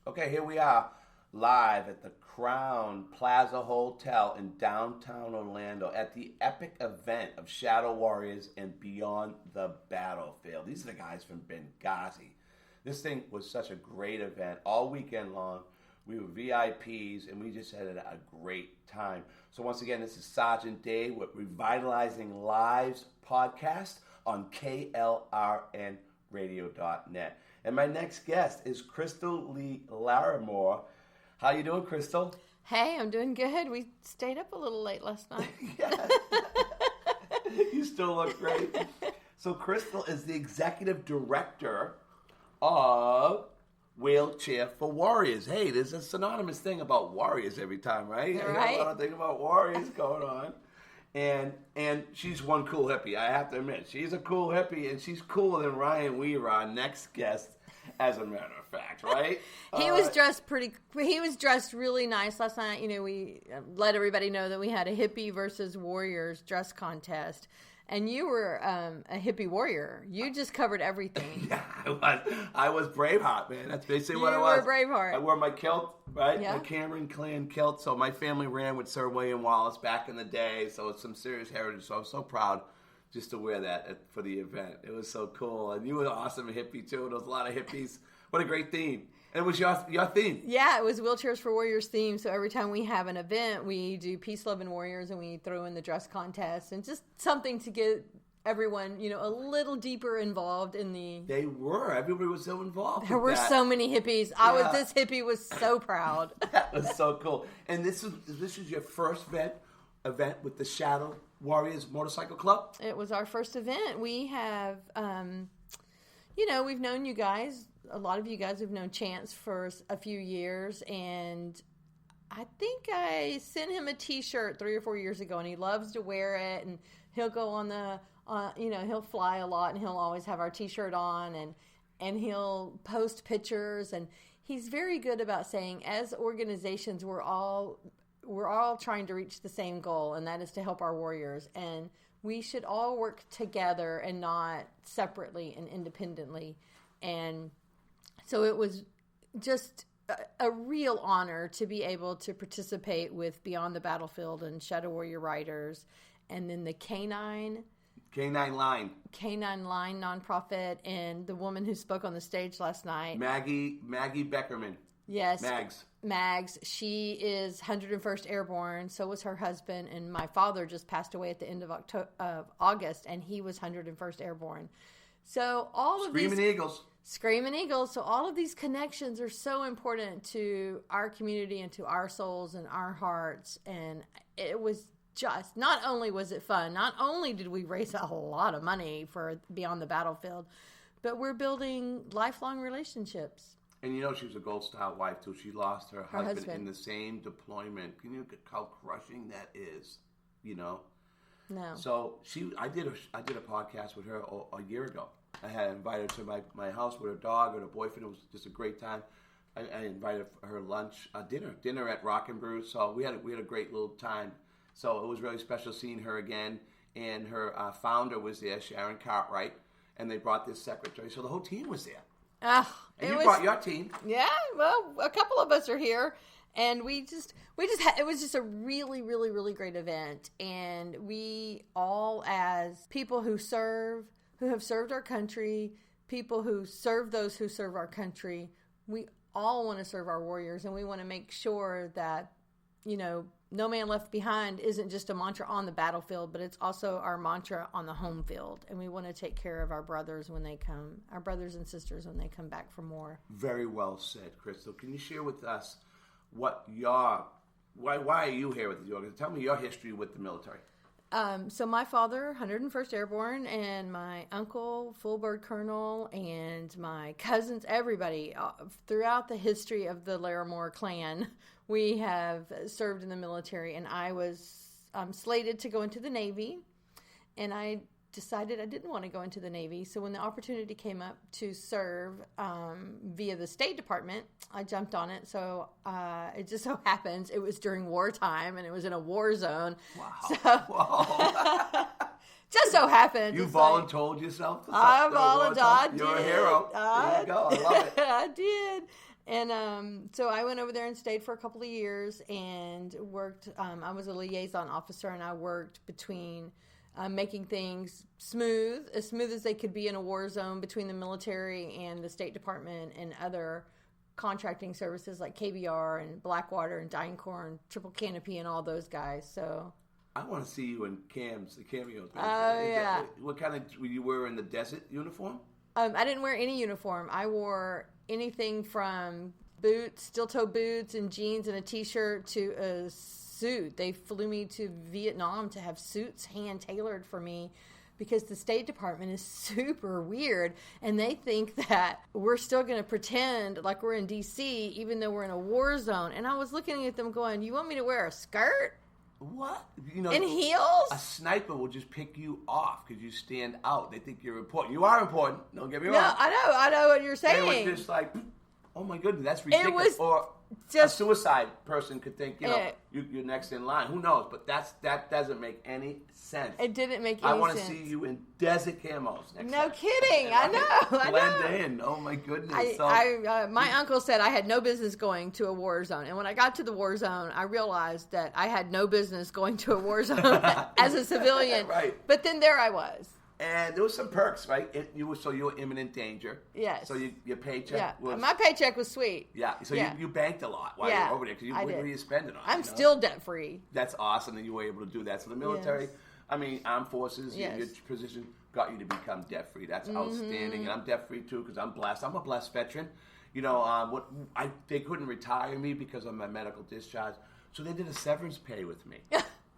Okay, here we are, live at the Crown Plaza Hotel in downtown Orlando at the epic event of Shadow Warriors and Beyond the Battlefield. These are the guys from Benghazi. This thing was such a great event all weekend long. We were VIPs, and we just had a great time. So once again, this is Sergeant Dave with Revitalizing Lives podcast on KLRNradio.net. And my next guest is Crystal Lee Larimore. How you doing, Crystal? Hey, I'm doing good. We stayed up a little late last night. Yeah. You still look great. So Crystal is the executive director of Wheelchair for Warriors. Hey, there's a synonymous thing about warriors every time, right? Right. I got a lot of things about warriors going on. And she's one cool hippie, I have to admit. She's a cool hippie, and she's cooler than Ryan Weaver, our next guest, as a matter of fact, right? He was dressed really nice last night. You know, we let everybody know that we had a hippie versus warriors dress contest. And you were a hippie warrior. You just covered everything. Yeah, I was Braveheart, man. That's basically what I was. You were Braveheart. I wore my kilt, right? Yeah. My Cameron clan kilt. So my family ran with Sir William Wallace back in the day. So it's some serious heritage. So I'm so proud just to wear that for the event. It was so cool. And you were awesome, a hippie too. There was a lot of hippies. What a great theme. And it was your theme. Yeah, it was Wheelchairs for Warriors theme. So every time we have an event, we do Peace, Love, and Warriors, and we throw in the dress contest, and just something to get everyone, you know, a little deeper involved in the... They were. Everybody was so involved. There were so many hippies. Yeah. This hippie was so proud. That was so cool. And this is your first event with the Shadow Warriors Motorcycle Club? It was our first event. We have, we've known you guys. A lot of you guys have known Chance for a few years, and I think I sent him a T-shirt 3 or 4 years ago, and he loves to wear it, and he'll go on he'll fly a lot, and he'll always have our T-shirt on, and he'll post pictures, and he's very good about saying, as organizations, we're all trying to reach the same goal, and that is to help our warriors, and we should all work together and not separately and independently. And so it was just a real honor to be able to participate with Beyond the Battlefield and Shadow Warrior Riders, and then the Canine Line nonprofit, and the woman who spoke on the stage last night, Maggie Beckerman. Yes, Mags. She is 101st Airborne. So was her husband, and my father just passed away at the end of August, and he was 101st Airborne. So all of Screaming Eagles. So all of these connections are so important to our community and to our souls and our hearts. And it was just, not only was it fun, not only did we raise a lot of money for Beyond the Battlefield, but we're building lifelong relationships. And you know she was a Gold Star wife too. She lost her husband in the same deployment. Can you get how crushing that is? You know. No. So I did a podcast with her a year ago. I had invited her to my house with her dog and her boyfriend. It was just a great time. I invited her lunch, dinner at Rock and Brew. So we had a great little time. So it was really special seeing her again. And her founder was there, Sharon Cartwright, and they brought this secretary. So the whole team was there. And you brought your team. Yeah, well, a couple of us are here, and it was just a really, really, really great event. And we all, as people who have served our country, people who serve those who serve our country, we all want to serve our warriors, and we want to make sure that, you know, no man left behind isn't just a mantra on the battlefield, but it's also our mantra on the home field. And we want to take care of our brothers when they come, our brothers and sisters when they come back from war. Very well said, Crystal. Can you share with us why are you here with the organization? Tell me your history with the military. So my father, 101st Airborne, and my uncle, full bird colonel, and my cousins, everybody, throughout the history of the Larimore clan, we have served in the military. And I was slated to go into the Navy, and I decided I didn't want to go into the Navy. So when the opportunity came up to serve via the State Department, I jumped on it. So it just so happens it was during wartime, and it was in a war zone. Wow. So, Whoa. just so happened. You voluntold yourself? I volunteered. You're a hero. There you go. I love it. I did. And so I went over there and stayed for a couple of years and worked. I was a liaison officer, and I worked between making things as smooth as they could be in a war zone between the military and the State Department and other contracting services like KBR and Blackwater and DynCorp and Triple Canopy and all those guys. So I want to see you in the cameos. Oh, yeah. What kind of, were you wearing the desert uniform? I didn't wear any uniform. I wore anything from boots, steel-toe boots and jeans and a T-shirt to a suit. They flew me to Vietnam to have suits hand-tailored for me because the State Department is super weird, and they think that we're still going to pretend like we're in D.C. even though we're in a war zone. And I was looking at them going, you want me to wear a skirt? What? And heels? A sniper will just pick you off because you stand out. They think you're important. You are important. Don't get me wrong. No, I know what you're saying. They were just like, oh my goodness, that's ridiculous. It was or a suicide person could think, you're next in line. Who knows? But that doesn't make any sense. It didn't make any sense. I want to see you in desert camos next time. No kidding. I know. Blend in. Oh my goodness. My uncle said I had no business going to a war zone. And when I got to the war zone, I realized that I had no business going to a war zone as a civilian. Right. But then there I was. And there was some perks, right? You were imminent danger. Yes. So your paycheck was... My paycheck was sweet. Yeah. So you banked a lot while you were over there. Because what were you spending on? I'm still debt-free. That's awesome that you were able to do that. So the military, armed forces, your position got you to become debt-free. That's outstanding. And I'm debt-free, too, because I'm blessed. I'm a blessed veteran. They couldn't retire me because of my medical discharge. So they did a severance pay with me.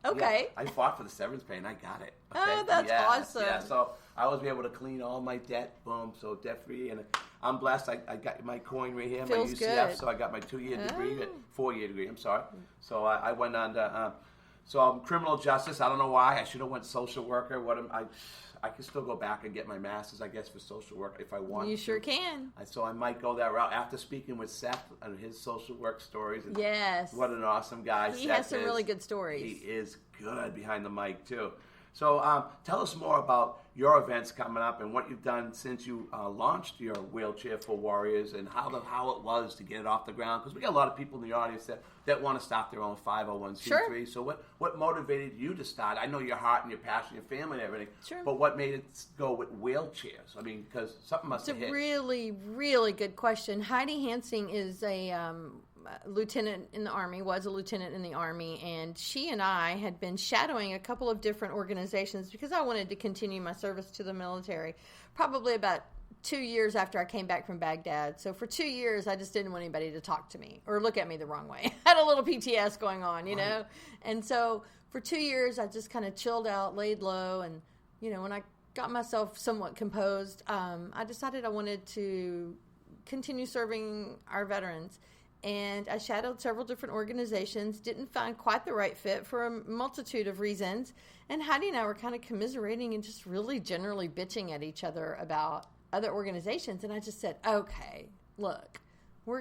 Okay. Yeah, I fought for the severance pay and I got it. Okay? Oh, that's awesome. Yeah, so I was able to clean all my debt. Boom. So debt free. And I'm blessed. I got my coin right here, Feels my UCF. good. So I got my 4-year degree. I'm sorry. So I went on to, I'm criminal justice. I don't know why. I should have went social worker. I can still go back and get my master's, I guess, for social work if I want. You sure can. So I might go that route after speaking with Seth and his social work stories. And yes. What an awesome guy. He has some really good stories. He is good behind the mic, too. So tell us more about your events coming up and what you've done since you launched your Wheelchair for Warriors and how it was to get it off the ground. Because we got a lot of people in the audience that want to start their own 501c3. Sure. So what motivated you to start? I know your heart and your passion, your family and everything. Sure. But what made it go with wheelchairs? I mean, because something must have hit. It's a really, really good question. Heidi Hansing is a lieutenant in the Army, was a lieutenant in the Army, and she and I had been shadowing a couple of different organizations because I wanted to continue my service to the military, probably about 2 years after I came back from Baghdad. So for 2 years, I just didn't want anybody to talk to me or look at me the wrong way. I had a little PTS going on, you know? And so for 2 years, I just kind of chilled out, laid low, and, when I got myself somewhat composed, I decided I wanted to continue serving our veterans. And I shadowed several different organizations, didn't find quite the right fit for a multitude of reasons. And Heidi and I were kind of commiserating and just really generally bitching at each other about other organizations. And I just said, okay, look, we're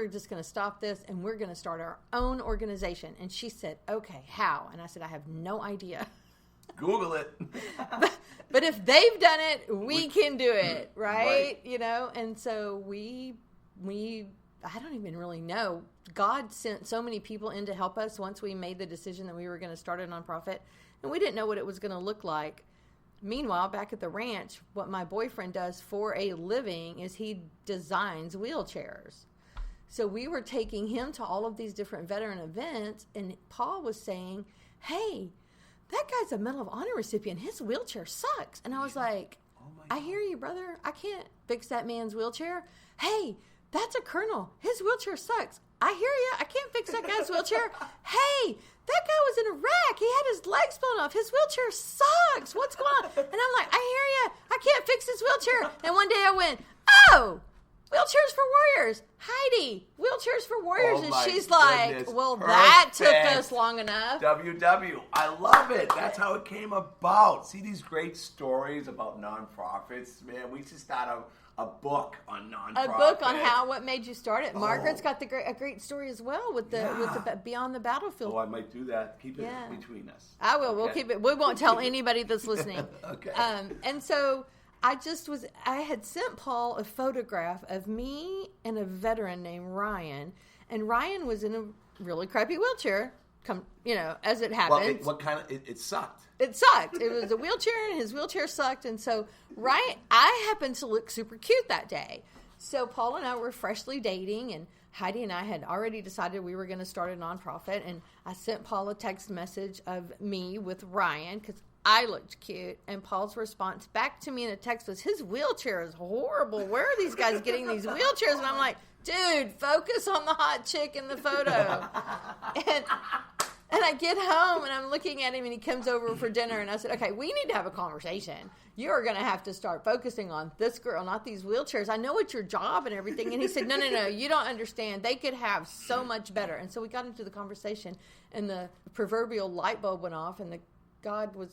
just going to stop this and we're going to start our own organization. And she said, okay, how? And I said, I have no idea. Google it. but if they've done it, we can do it, right? And so we I don't even really know. God sent so many people in to help us once we made the decision that we were going to start a nonprofit, and we didn't know what it was going to look like. Meanwhile, back at the ranch, what my boyfriend does for a living is he designs wheelchairs. So we were taking him to all of these different veteran events, and Paul was saying, hey, that guy's a Medal of Honor recipient. His wheelchair sucks. And I was like, I hear you, brother. I can't fix that man's wheelchair. Hey, that's a colonel. His wheelchair sucks. I hear you. I can't fix that guy's wheelchair. Hey, that guy was in Iraq. He had his legs blown off. His wheelchair sucks. What's going on? And I'm like, I hear you. I can't fix his wheelchair. And one day I went, oh, Wheelchairs for Warriors. Heidi, Wheelchairs for Warriors. And she's like, well, that took us long enough. WW. I love it. That's how it came about. See these great stories about nonprofits? Man, we should start a book on nonprofits. A book on what made you start it. Margaret's got a great story as well with the Beyond the Battlefield. Oh, I might do that. Keep it between us. I will. Okay. We'll keep it. We won't tell anybody that's listening. Okay. And so I had sent Paul a photograph of me and a veteran named Ryan, and Ryan was in a really crappy wheelchair, as it happens. Well, it sucked. It sucked. It was a wheelchair, and his wheelchair sucked. And so, I happened to look super cute that day. So Paul and I were freshly dating, and Heidi and I had already decided we were going to start a nonprofit. And I sent Paul a text message of me with Ryan because I looked cute. And Paul's response back to me in a text was, his wheelchair is horrible. Where are these guys getting these wheelchairs? And I'm like, dude, focus on the hot chick in the photo. And I get home, and I'm looking at him, and he comes over for dinner, and I said, okay, we need to have a conversation. You are going to have to start focusing on this girl, not these wheelchairs. I know it's your job and everything. And he said, no, you don't understand. They could have so much better. And so we got into the conversation, and the proverbial light bulb went off, and God was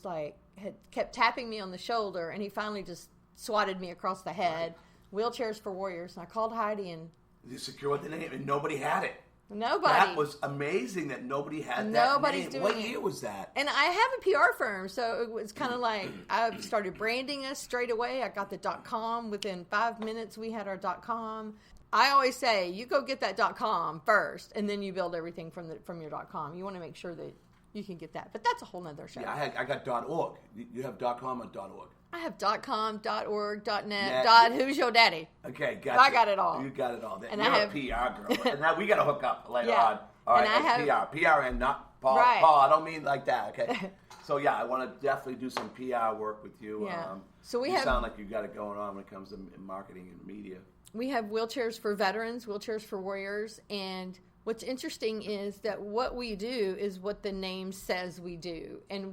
kept tapping me on the shoulder, and he finally just swatted me across the head. Wheelchairs for Warriors. And I called Heidi, and you secured the name, and nobody had it. Nobody. That was amazing that nobody had that Nobody's name. Doing What year was that? And I have a PR firm, so it was kind of like I started branding us straight away. I got the .com. Within 5 minutes, we had our .com. I always say, you go get that .com first, and then you build everything from your .com. You want to make sure that you can get that. But that's a whole nother show. Yeah, I got .org. You have .com or .org? I have .com, .org, .net, .who's your daddy? Okay, got I got it all. You got it all. And You're I have a PR girl. And now we got to hook up later on. And All right, I have PR and not Paul. Right. Paul, I don't mean like that, okay? So, yeah, I want to definitely do some PR work with you. Yeah. So you sound like you got it going on when it comes to marketing and media. We have wheelchairs for veterans, wheelchairs for warriors, and what's interesting is that what we do is what the name says we do. And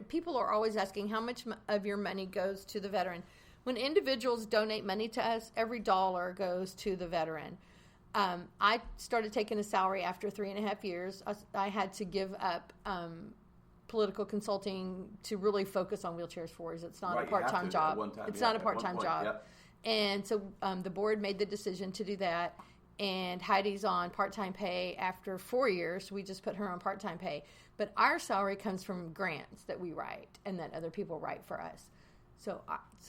people are always asking how much of your money goes to the veteran. When individuals donate money to us, every dollar goes to the veteran. I started taking a salary after 3.5 years. I had to give up political consulting to really focus on wheelchairs for warriors. It's not a part-time job. It's not a part-time job. Yep. And so the board made the decision to do that. And Heidi's on part-time pay after 4 years. We just put her on part-time pay. But our salary comes from grants that we write and that other people write for us. So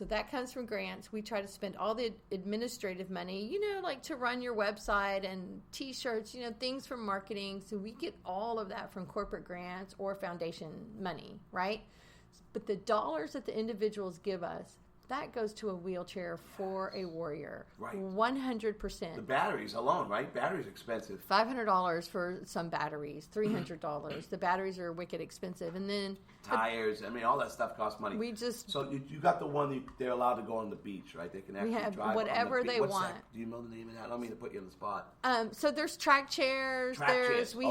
that comes from grants. We try to spend all the administrative money, like to run your website and T-shirts, things from marketing. So we get all of that from corporate grants or foundation money, right? But the dollars that the individuals give us, that goes to a wheelchair for a warrior. Right. 100%. The batteries alone, right? Batteries expensive. $500 for some batteries, $300. The batteries are wicked expensive. And then tires, all that stuff costs money. So you got the one they're allowed to go on the beach, right? They can actually drive whatever on the beach. they want. Do you know the name of that? I don't mean to put you on the spot. So there's track chairs. We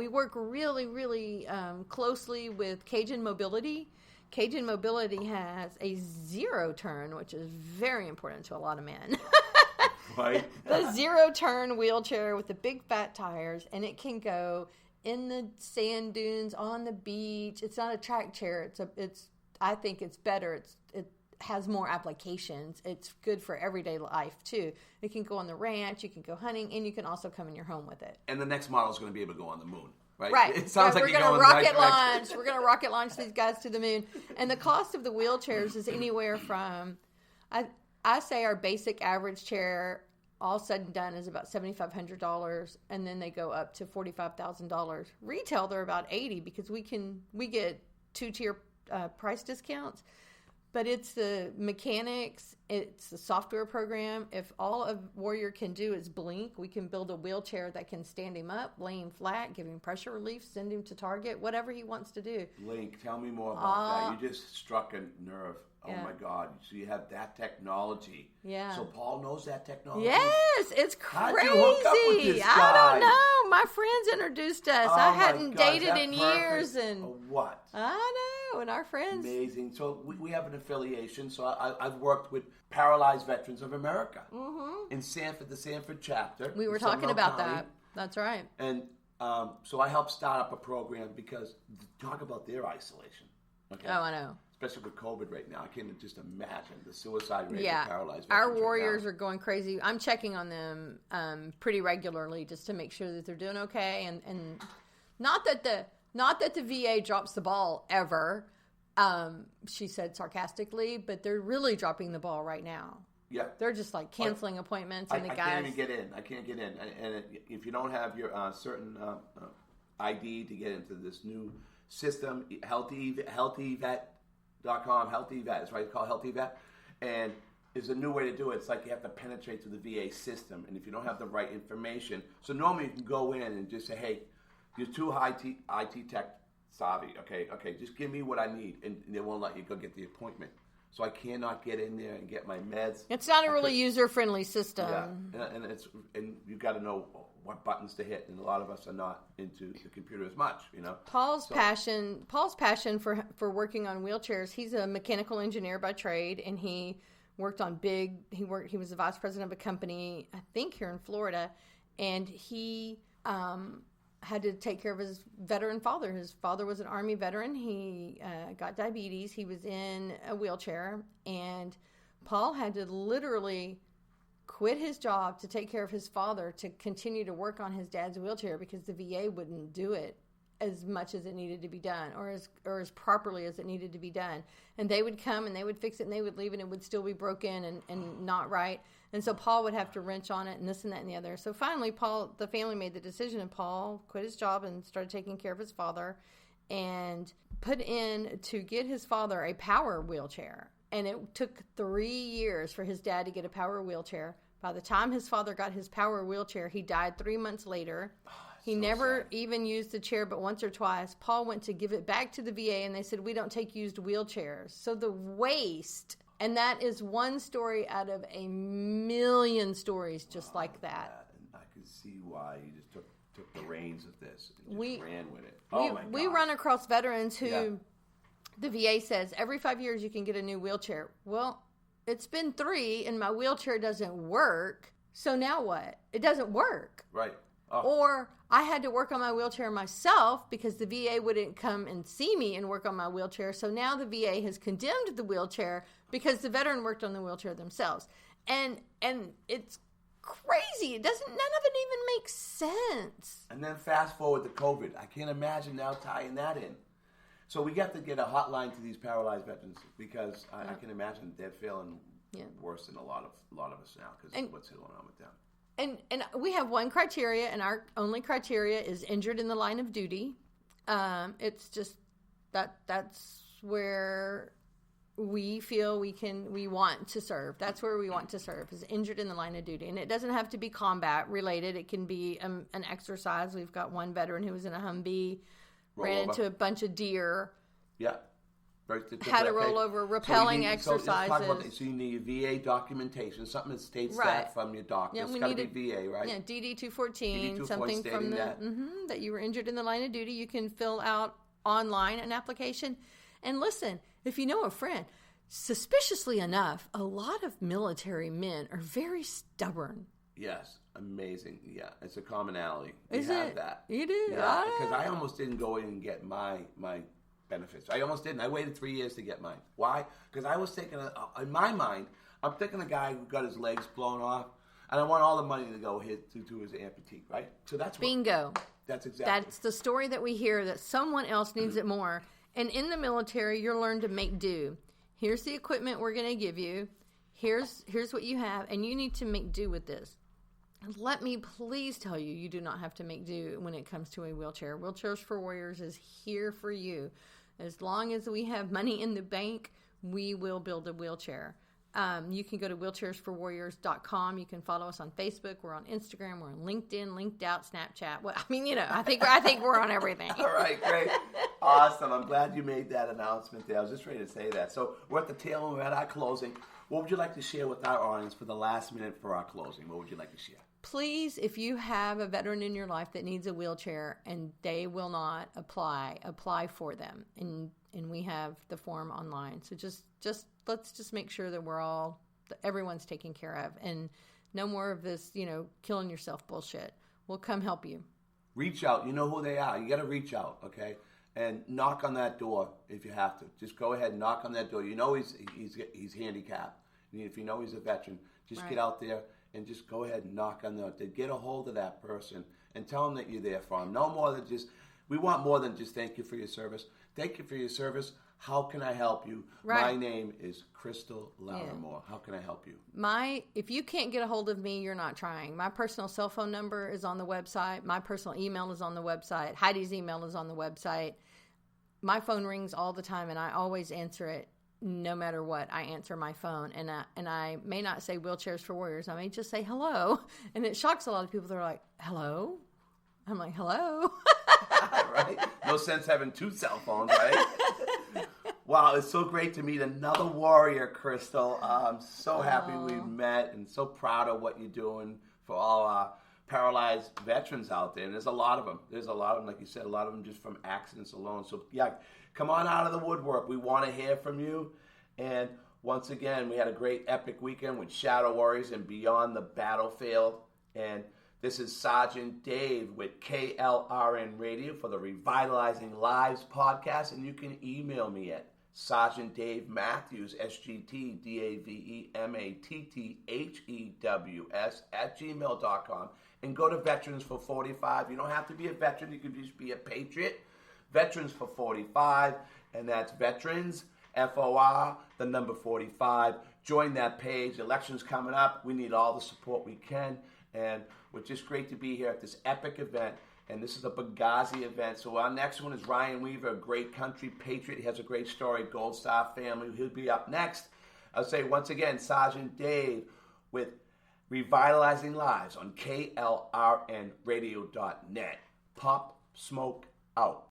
work really, really closely with Cajun Mobility. Cajun Mobility has a zero turn, which is very important to a lot of men. Right. The zero turn wheelchair with the big fat tires, and it can go in the sand dunes, on the beach. It's not a track chair. I think it's better. It has more applications. It's good for everyday life too. It can go on the ranch, you can go hunting, and you can also come in your home with it. And the next model is going to be able to go on the moon. Right. It sounds like we're going to rocket launch. We're going to rocket launch these guys to the moon. And the cost of the wheelchairs is anywhere from, I say our basic average chair, all said and done, is about $7,500, and then they go up to $45,000. Retail, they're about $80,000 because we get 2-tier price discounts. But it's the mechanics, it's the software program. If all a warrior can do is blink, we can build a wheelchair that can stand him up, lay him flat, give him pressure relief, send him to Target, whatever he wants to do. Blink, tell me more about that. You just struck a nerve. Oh, my God. So you have that technology. Yeah. So Paul knows that technology? Yes, it's crazy. How'd you hook up with this guy? I don't know. My friends introduced us. I hadn't dated in years. And what? I know. And our friends. Amazing. So we have an affiliation. So I've worked with Paralyzed Veterans of America in Sanford, the Sanford chapter. We were talking about that. That's right. And so I helped start up a program because talk about their isolation. Okay? Oh, I know. Especially with COVID right now. I can't just imagine the suicide rate of paralyzed veterans. Our warriors are going crazy. I'm checking on them pretty regularly just to make sure that they're doing okay. And not that the VA drops the ball ever, She said sarcastically, but they're really dropping the ball right now. Yeah. They're just like canceling appointments, and the guys... I can't even get in. I can't get in. And if you don't have your certain ID to get into this new system, healthyvet.com, healthyvet, that's right, it's called healthyvet. And there's a new way to do it. It's like you have to penetrate through the VA system. And if you don't have the right information, so normally you can go in and just say, hey, you're too IT tech savvy. Okay, just give me what I need. And they won't let you go get the appointment. So I cannot get in there and get my meds. It's not a really user-friendly system. Yeah, and you got to know what buttons to hit, and a lot of us are not into the computer as much, you know. Paul's passion for working on wheelchairs. He's a mechanical engineer by trade, and he worked on He was the vice president of a company, I think here in Florida, and he had to take care of his veteran father. His father was an Army veteran. He got diabetes. He was in a wheelchair, and Paul had to literally quit his job to take care of his father to continue to work on his dad's wheelchair because the VA wouldn't do it as much as it needed to be done or as properly as it needed to be done. And they would come and they would fix it and they would leave and it would still be broken and not right. And so Paul would have to wrench on it and this and that and the other. So finally, the family made the decision, and Paul quit his job and started taking care of his father and put in to get his father a power wheelchair. And it took 3 years for his dad to get a power wheelchair. By the time his father got his power wheelchair, he died 3 months later. He never even used the chair but once or twice. Paul went to give it back to the VA, and they said, we don't take used wheelchairs. So the waste... And that is one story out of a million stories just like that. I can see why you just took the reins of this and just ran with it. My God. We run across veterans who the VA says every 5 years you can get a new wheelchair. Well, it's been 3 and my wheelchair doesn't work. So now what? It doesn't work. Right. Or I had to work on my wheelchair myself because the VA wouldn't come and see me and work on my wheelchair. So now the VA has condemned the wheelchair because the veteran worked on the wheelchair themselves. And it's crazy. None of it even makes sense. And then fast forward to COVID. I can't imagine now tying that in. So we got to get a hotline to these paralyzed veterans because I can imagine they're feeling worse than a lot of us now because of what's going on with them. And we have one criteria, and our only criteria is injured in the line of duty. It's just that's where we feel we want to serve. That's where we want to serve, is injured in the line of duty. And it doesn't have to be combat related. It can be an exercise. We've got one veteran who was in a Humvee, ran into a bunch of deer. Yeah. Had to roll over, rappelling exercises. So you need VA documentation, something that states that from your doctor. It's got to be VA, right? Yeah, DD 214, something from that you were injured in the line of duty. You can fill out online an application. And listen, if you know a friend, suspiciously enough, a lot of military men are very stubborn. Yes, amazing. Yeah, it's a commonality. Is we it? have that. You do? Yeah, because I almost didn't go in and get my benefits. I almost didn't. I waited 3 years to get mine. Why? Because I was thinking, in my mind, I'm thinking a guy who got his legs blown off, and I want all the money to go to his amputee, right? So that's bingo. That's exactly. That's the story that we hear, that someone else needs it more. And in the military, you're learned to make do. Here's the equipment we're going to give you. Here's what you have, and you need to make do with this. And let me please tell you, you do not have to make do when it comes to a wheelchair. Wheelchairs for Warriors is here for you. As long as we have money in the bank, we will build a wheelchair. You can go to wheelchairsforwarriors.com. You can follow us on Facebook. We're on Instagram. We're on LinkedIn, Linked Out, Snapchat. Well, I mean, I think we're on everything. All right, great. Awesome. I'm glad you made that announcement there. I was just ready to say that. So we're at the tail end. We're at our closing. What would you like to share with our audience for the last minute for our closing? What would you like to share? Please, if you have a veteran in your life that needs a wheelchair and they will not apply for them. And we have the form online. So just let's make sure that everyone's taken care of, and no more of this, killing yourself bullshit. We'll come help you. Reach out. You know who they are. You got to reach out, okay? And knock on that door if you have to. Just go ahead and knock on that door. You know he's handicapped. And if you know he's a veteran, just get out there and just go ahead and knock on the door. Get a hold of that person and tell them that you're there for them. No more than we want more than just thank you for your service. Thank you for your service. How can I help you? Right. My name is Crystal Larimore. How can I help you? If you can't get a hold of me, you're not trying. My personal cell phone number is on the website. My personal email is on the website. Heidi's email is on the website. My phone rings all the time, and I always answer it. No matter what, I answer my phone, and I may not say Wheelchairs for Warriors. I may just say hello, and it shocks a lot of people. They're like, hello? I'm like, hello? Right? No sense having two cell phones, right? Wow, it's so great to meet another warrior, Crystal. I'm so happy we met and so proud of what you're doing for all our paralyzed veterans out there. And there's a lot of them. There's a lot of them, like you said, a lot of them just from accidents alone. So, yeah, come on out of the woodwork. We want to hear from you. And once again, we had a great epic weekend with Shadow Warriors and Beyond the Battlefield. And this is Sergeant Dave with KLRN Radio for the Revitalizing Lives podcast. And you can email me at Sergeant Dave Matthews, SGTDAVEMATTHEWS @gmail.com. And go to Veterans for 45. You don't have to be a veteran. You can just be a patriot. Veterans for 45. And that's Veterans, FOR, the number 45. Join that page. Elections coming up. We need all the support we can. And it's just great to be here at this epic event. And this is a Benghazi event. So our next one is Ryan Weaver, a great country patriot. He has a great story, Gold Star family. He'll be up next. I'll say once again, Sergeant Dave with Revitalizing Lives on KLRNradio.net. Pop Smoke out.